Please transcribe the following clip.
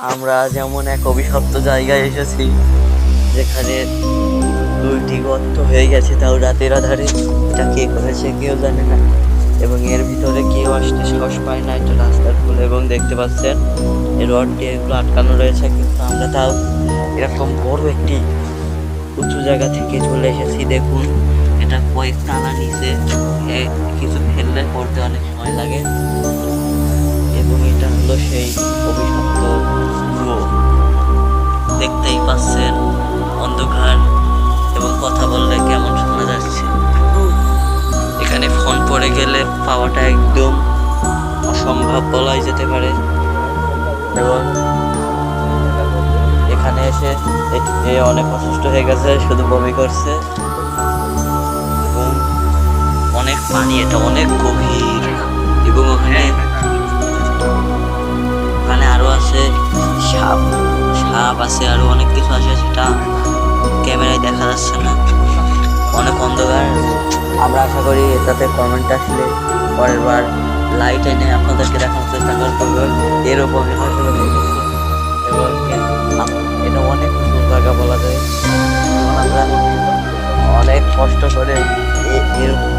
আমরা যেমন এক অভিশপ্ত জায়গায় এসেছি, যেখানে দুইটি গর্ত হয়ে গেছে, তাও রাতের আধারে। এটা কে করেছে কেউ জানে না, এবং এর ভিতরে কেউ আসতে সাহস পায় না। এটা রাস্তার ফুল, এবং দেখতে পাচ্ছেন এই রড দিয়ে এগুলো আটকানো রয়েছে, কিন্তু আমরা তাও এরকম বড় একটি উঁচু জায়গা থেকে চলে এসেছি। দেখুন, এটা কয়েক টানা নিচে, কিছু ফেললে পড়তে অনেক সময় লাগে, এবং এটা হলো সেই অভিশপ্ত কুয়ো। দেখতেই পাচ্ছেন অন্ধকার, এবং কথা বললে কেমন শোনা যাচ্ছে। এখানে ফোন পড়ে গেলে পাওয়াটা একদম অসম্ভব বলাই যেতে পারে। এবং এখানে এসে এ অনেক অসুস্থ হয়ে গেছে, শুধু বমি করছে, এবং অনেক পানি, এটা অনেক গভীর। এবং ওখানে ওখানে আরো আছে সাপ, সাপ আছে, আরো অনেক কিছু আছে, সেটা ক্যামেরায় দেখা যাচ্ছে না, অনেক অন্ধকার। আমরা আশা করি এটাতে কমেন্ট আসলে পরের বার লাইট এনে আপনাদেরকে দেখানোর চেষ্টা করবো এরকমই হয়তো। এবং এটা অনেক সুন্দর জায়গা বলা যায়। আমরা অনেক কষ্ট করে এরকম